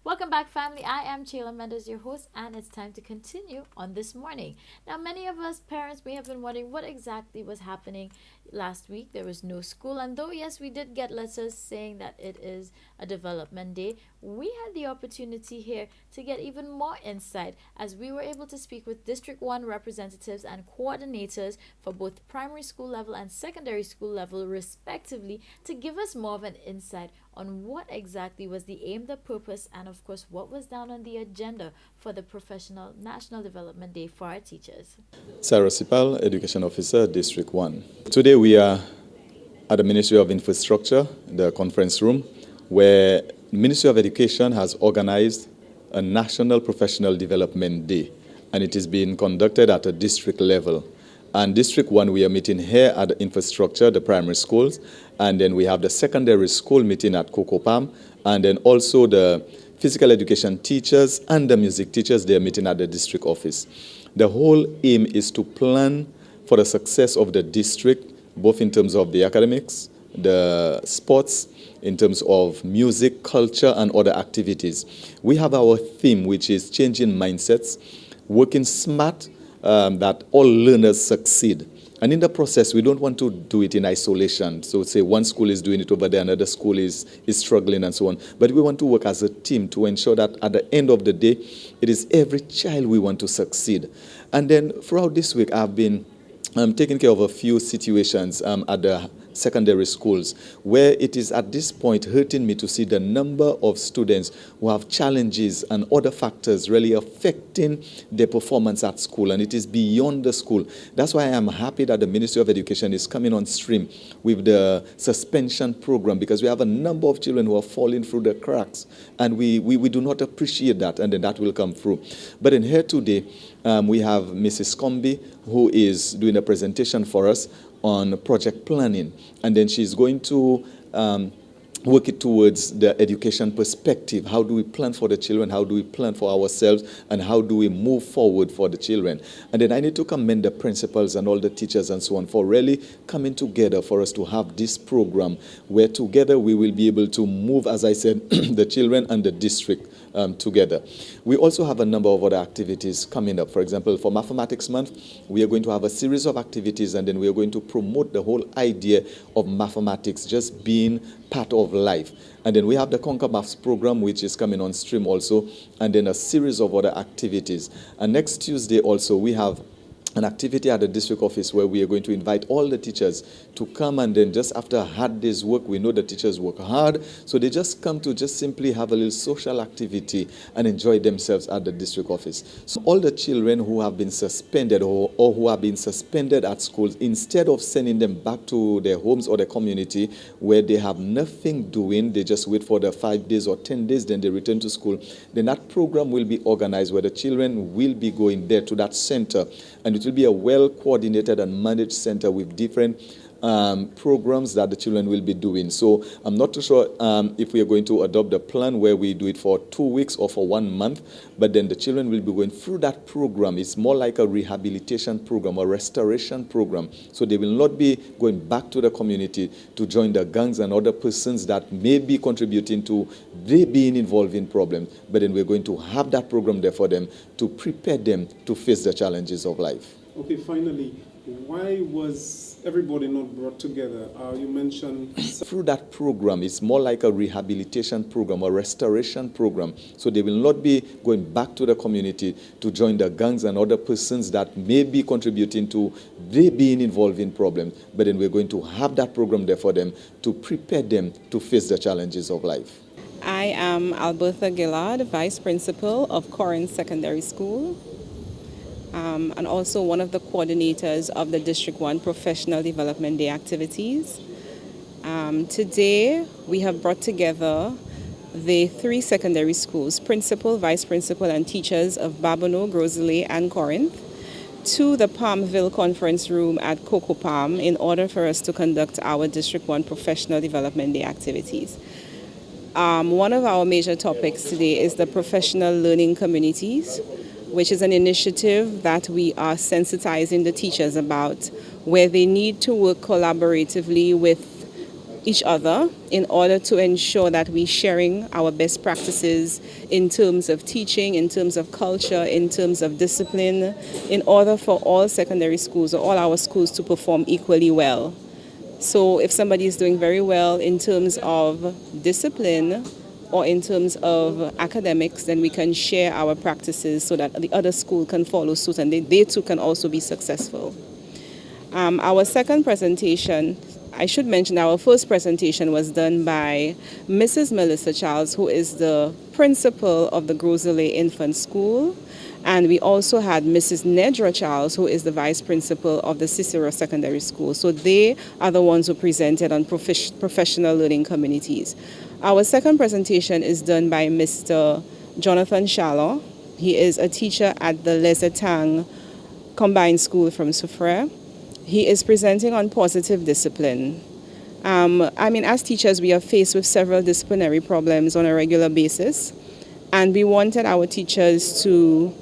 Welcome back, family. I am Chayla Mendes, your host, and it's time to continue on this morning. Now, many of us parents may have been wondering what exactly was happening last week. There was no school, and though, yes, we did get letters saying that it is a development day, we had the opportunity here to get even more insight as we were able to speak with District 1 representatives and coordinators for both primary school level and secondary school level, respectively, to give us more of an insight on what exactly was the aim, the purpose, and of course, what was down on the agenda for the Professional National Development Day for our teachers. Sarah Sipal, Education Officer, District 1. Today we are at the Ministry of Infrastructure, the conference room, where Ministry of Education has organized a National Professional Development Day, and it is being conducted at a district level. And District 1, we are meeting here at the infrastructure, the primary schools, and then we have the secondary school meeting at Coco Palm, and then also the physical education teachers and the music teachers, they are meeting at the district office. The whole aim is to plan for the success of the district, both in terms of the academics, the sports, in terms of music, culture, and other activities. We have our theme, which is changing mindsets, working smart, that all learners succeed. And in the process, we don't want to do it in isolation. So say one school is doing it over there, another school is struggling and so on. But we want to work as a team to ensure that at the end of the day, it is every child we want to succeed. And then throughout this week, I've been taking care of a few situations at the secondary schools where it is at this point hurting me to see the number of students who have challenges and other factors really affecting their performance at school, and it is beyond the school. That's why I am happy that the Ministry of Education is coming on stream with the suspension program, because we have a number of children who are falling through the cracks, and we do not appreciate that, and then that will come through. But in here today, we have Mrs. Combi, who is doing a presentation for us on project planning, and then she's going to work it towards the education perspective. How do we plan for the children? How do we plan for ourselves? And how do we move forward for the children? And then I need to commend the principals and all the teachers and so on for really coming together for us to have this program where together we will be able to move, as I said, the children and the district together. We also have a number of other activities coming up. For example, for Mathematics Month, we are going to have a series of activities, and then we are going to promote the whole idea of mathematics just being part of life. And then we have the Conquer Maths program, which is coming on stream also, and then a series of other activities. And next Tuesday also, we have an activity at the district office where we are going to invite all the teachers to come, and then just after a hard day's work, we know the teachers work hard, so they just come to just simply have a little social activity and enjoy themselves at the district office. So all the children who have been suspended or who have been suspended at schools, instead of sending them back to their homes or their community where they have nothing doing, they just wait for the 5 days or 10 days, then they return to school, then that program will be organized where the children will be going there to that center, and it will be a well-coordinated and managed center with different programs that the children will be doing. So I'm not too sure if we are going to adopt a plan where we do it for 2 weeks or for 1 month, but then the children will be going through that program. It's more like a rehabilitation program, a restoration program. So they will not be going back to the community to join the gangs and other persons that may be contributing to they being involved in problems, but then we're going to have that program there for them to prepare them to face the challenges of life. Okay, finally, why was everybody not brought together? You mentioned... Through that program, it's more like a rehabilitation program, a restoration program. So they will not be going back to the community to join the gangs and other persons that may be contributing to they being involved in problems. But then we're going to have that program there for them to prepare them to face the challenges of life. I am Alberta Gillard, Vice Principal of Corinth Secondary School, and also one of the coordinators of the District 1 Professional Development Day activities. Today, we have brought together the 3 secondary schools, principal, vice principal, and teachers of Babonneau, Grosley, and Corinth, to the Palmville Conference Room at Coco Palm in order for us to conduct our District 1 Professional Development Day activities. One of our major topics today is the professional learning communities, which is an initiative that we are sensitizing the teachers about, where they need to work collaboratively with each other in order to ensure that we're sharing our best practices in terms of teaching, in terms of culture, in terms of discipline, in order for all secondary schools or all our schools to perform equally well. So if somebody is doing very well in terms of discipline or in terms of academics, then we can share our practices so that the other school can follow suit and they too can also be successful. Our second presentation, I should mention our first presentation was done by Mrs. Melissa Charles, who is the principal of the Groseley Infant School. And we also had Mrs. Nedra Charles, who is the vice principal of the Cicero Secondary School. So they are the ones who presented on professional learning communities. Our second presentation is done by Mr. Jonathan Shallow. He is a teacher at the Les Etangs Combined School from Soufrière. He is presenting on positive discipline. As teachers, we are faced with several disciplinary problems on a regular basis, and we wanted our teachers to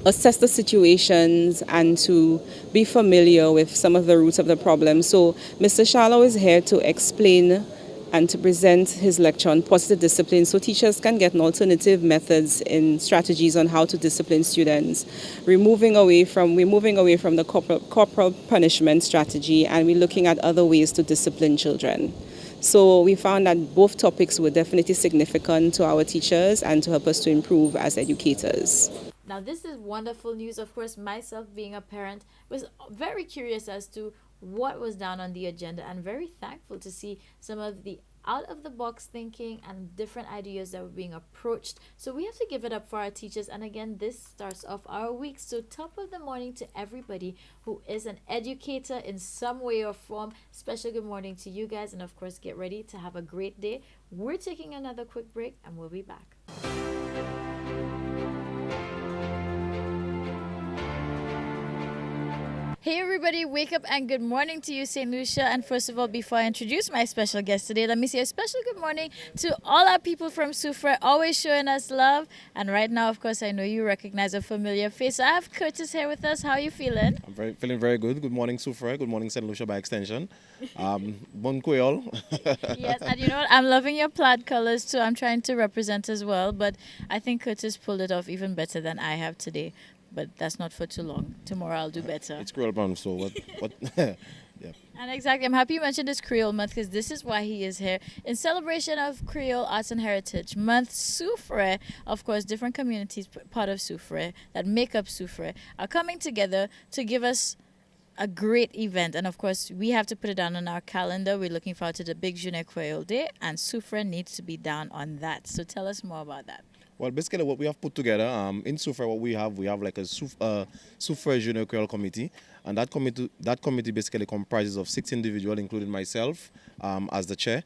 assess the situations and to be familiar with some of the roots of the problem. So Mr. Shallow is here to explain and to present his lecture on positive discipline so teachers can get an alternative methods and strategies on how to discipline students. We're moving away from the corporal punishment strategy, and we're looking at other ways to discipline children. So we found that both topics were definitely significant to our teachers and to help us to improve as educators. Now, this is wonderful news. Of course, myself being a parent was very curious as to what was down on the agenda, and very thankful to see some of the out-of-the-box thinking and different ideas that were being approached. So we have to give it up for our teachers. And again, this starts off our week. So top of the morning to everybody who is an educator in some way or form. Special good morning to you guys. And of course, get ready to have a great day. We're taking another quick break and we'll be back. Hey everybody, wake up and good morning to you, St. Lucia. And first of all, before I introduce my special guest today, let me say a special good morning to all our people from Soufrière, always showing us love. And right now, of course, I know you recognize a familiar face. So I have Curtis here with us. How are you feeling? I'm feeling very good. Good morning, Soufrière. Good morning, St. Lucia by extension. Bon Creole. Yes, and you know what? I'm loving your plaid colors too. I'm trying to represent as well, but I think Curtis pulled it off even better than I have today. But that's not for too long. Tomorrow I'll do better. It's Creole month, so what? Yeah. And exactly, I'm happy you mentioned this Creole month because this is why he is here. In celebration of Creole Arts and Heritage Month, Soufrière, of course, different communities part of Soufrière that make up Soufrière are coming together to give us a great event. And of course, we have to put it down on our calendar. We're looking forward to the big Journée Creole Day, and Soufrière needs to be down on that. So tell us more about that. Well, basically what we have put together in Soufrière, what we have like a Soufrière Journée Creole committee, and that committee basically comprises of 6 individuals, including myself as the chair,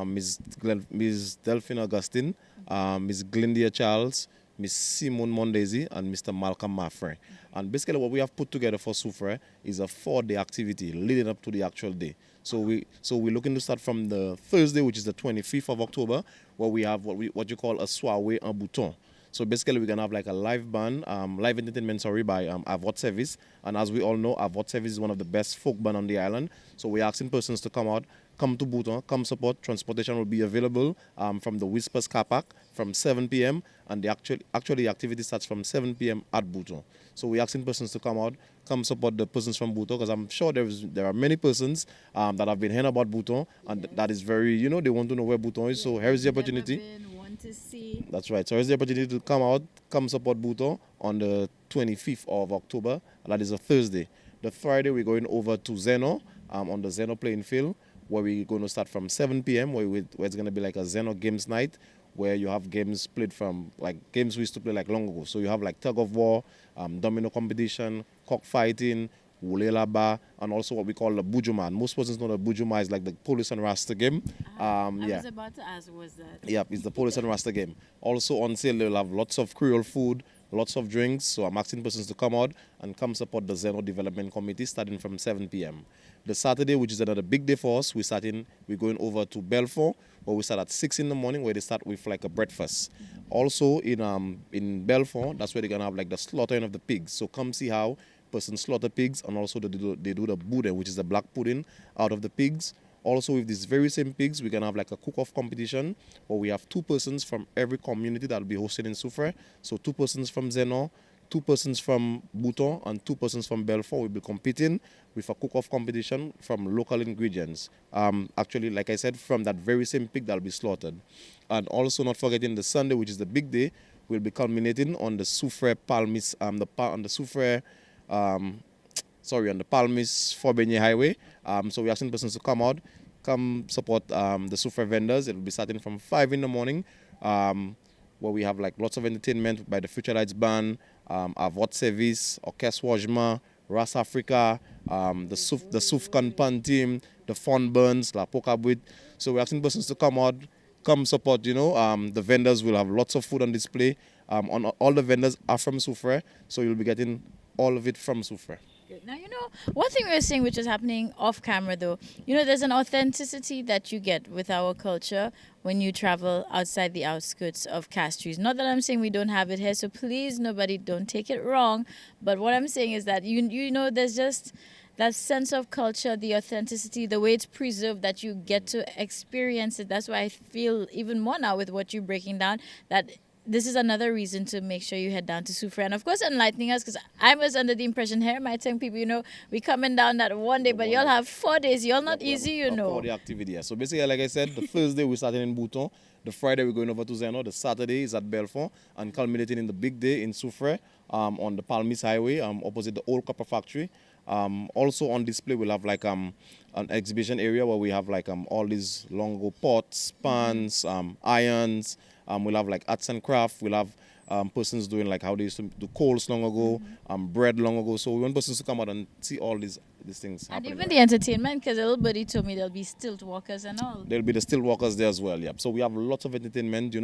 Ms. Delphine Augustine, Ms. Glindia Charles, Ms. Simone Mondesi, and Mr. Malcolm Maffrey. And basically what we have put together for Soufrière is a 4-day activity leading up to the actual day. So we're looking to start from the Thursday, which is the 25th of October, where we have what you call a soirée en bouton. So basically we're gonna have like a live band, live entertainment, by Avot Service. And as we all know, Avot Service is one of the best folk band on the island. So we're asking persons to come out, come to Bouton, come support. Transportation will be available from the Whispers car park from 7 p.m. and the activity starts from 7 p.m. at Bouton. So we're asking persons to come out, come support the persons from Bouton, because I'm sure there are many persons that have been hearing about Bouton, and that is very, they want to know where Bouton is. So here's the opportunity. Want to see. That's right. So here's the opportunity to come out, come support Bouton on the 25th of October, and that is a Thursday. The Friday, we're going over to Zeno on the Zeno playing field, where we're going to start from 7 p.m., where it's going to be like a Zeno games night, where you have games played from, like games we used to play like long ago. So you have like tug of war, domino competition, cockfighting, Wulelaba, and also what we call the Bujuma. And most persons know that Bujuma is like the police and Rasta game. I was about to ask, was that? Yeah, it's the police and Rasta game. Also on sale, they'll have lots of Creole food, lots of drinks. So I'm asking persons to come out and come support the Zeno Development Committee starting from 7 p.m. The Saturday, which is another big day for us, we're going over to Belfort, where we start at 6 in the morning, where they start with like a breakfast. Also in Belfort, that's where they're gonna have like the slaughtering of the pigs. So come see how persons slaughter pigs, and also they do the boudin, which is the black pudding out of the pigs. Also, with these very same pigs, we're going to have like a cook-off competition where we have 2 persons from every community that will be hosted in Soufrière. So 2 persons from Zeno, 2 persons from Bouton, and 2 persons from Belfort will be competing with a cook-off competition from local ingredients. Actually, like I said, from that very same pig that will be slaughtered. And also not forgetting the Sunday, which is the big day, will be culminating on the Soufrière Palmis, on the Soufrière, on the Palmis Forbenye Highway. So we're asking persons to come out, come support the Soufrière vendors. It will be starting from 5 in the morning, where we have like lots of entertainment by the Future Lights Band, Avot Service, Orchestre Wajma, Ras Africa, the Souf Kanpan team, the Fun Burns, La Pokabuit. So we're asking persons to come out, come support, the vendors will have lots of food on display. All the vendors are from Soufrière, so you'll be getting all of it from Soufrière. Now, one thing we were saying which is happening off camera though, there's an authenticity that you get with our culture when you travel outside the outskirts of Castries. Not that I'm saying we don't have it here, so please, nobody, don't take it wrong. But what I'm saying is that, there's just that sense of culture, the authenticity, the way it's preserved, that you get to experience it. That's why I feel even more now with what you're breaking down, that this is another reason to make sure you head down to Soufrière. And of course, enlightening us, because I was under the impression here, my telling people, we coming down that one day, but y'all have 4 days. Y'all not easy, For the activity, yeah. So basically, like I said, the Thursday we're starting in Bouton, the Friday we're going over to Zeno, the Saturday is at Belfort, and culminating in the big day in Soufrière on the Palmis Highway, opposite the old copper factory. Also on display we'll have like an exhibition area where we have like all these long pots, pans, irons. We'll have like arts and craft. We'll have persons doing like how they used to do coals long ago, bread long ago. So we want persons to come out and see all these things and happening. even the entertainment, because a little buddy told me there'll be stilt walkers and all. There'll be the still walkers there as well, yeah. So we have lots of entertainment,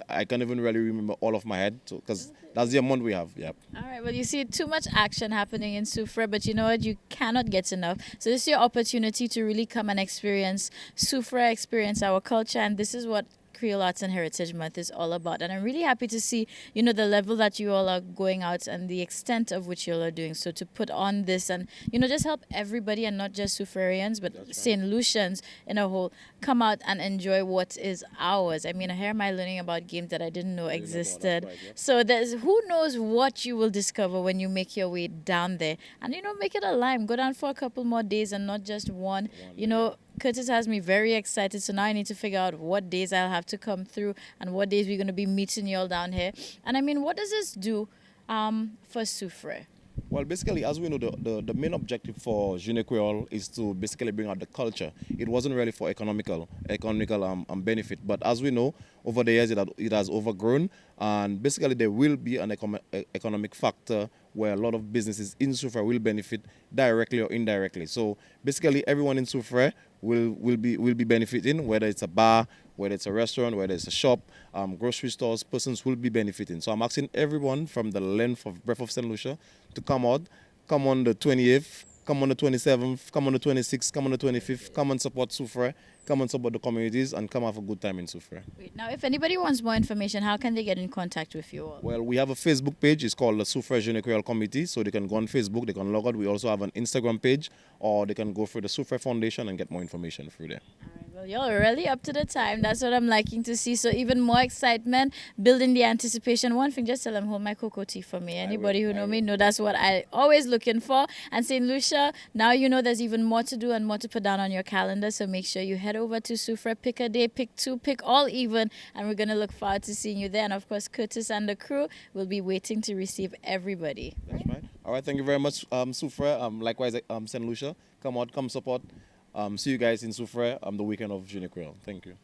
I can't even really remember all of my head, because that's the amount we have, yeah. All right, well, you see too much action happening in Soufrière, but you know what? You cannot get enough. So this is your opportunity to really come and experience Soufrière, experience our culture, and this is what Creole Arts and Heritage Month is all about. And I'm really happy to see, the level that you all are going out and the extent of which you all are doing. So to put on this and, just help everybody and not just Soufriérians, but St. Lucians in a whole come out and enjoy what is ours. I mean, here am I learning about games that I didn't know existed. Right, yeah. So there's who knows what you will discover when you make your way down there. And, make it a lime. Go down for a couple more days and not just one. Curtis has me very excited, so now I need to figure out what days I'll have to come through and what days we're going to be meeting you all down here. And I mean, what does this do for Soufrière? Well, basically, as we know, the main objective for Jeune Creole is to basically bring out the culture. It wasn't really for economical benefit, but as we know, over the years it has overgrown, and basically there will be an economic factor where a lot of businesses in Soufrière will benefit directly or indirectly. So basically, everyone in Soufrière will be benefiting, whether it's a bar, whether it's a restaurant, whether it's a shop, grocery stores, persons will be benefiting. So I'm asking everyone from the length of Breath of St. Lucia to come out, come on the 28th, come on the 27th, come on the 26th, come on the 25th, come and support Soufrière, come and support the communities, and come have a good time in Soufrière. Now, if anybody wants more information, how can they get in contact with you all? Well, we have a Facebook page. It's called the Soufrière Jeune Creole Committee. So they can go on Facebook, they can log out. We also have an Instagram page, or they can go through the Soufrière Foundation and get more information through there. Well, you're really up to the time. That's what I'm liking to see. So even more excitement, building the anticipation. One thing, just tell them, hold my cocoa tea for me. Anybody who know me know that's what I always looking for. And St. Lucia, now you know there's even more to do and more to put down on your calendar. So make sure you head over to Soufrière, pick a day, pick two, pick all even. And we're going to look forward to seeing you there. And of course, Curtis and the crew will be waiting to receive everybody. That's right. All right, thank you very much, Soufrière. Likewise, St. Lucia. Come out, come support. See you guys in Soufrière the weekend of Jeune Creole. Thank you.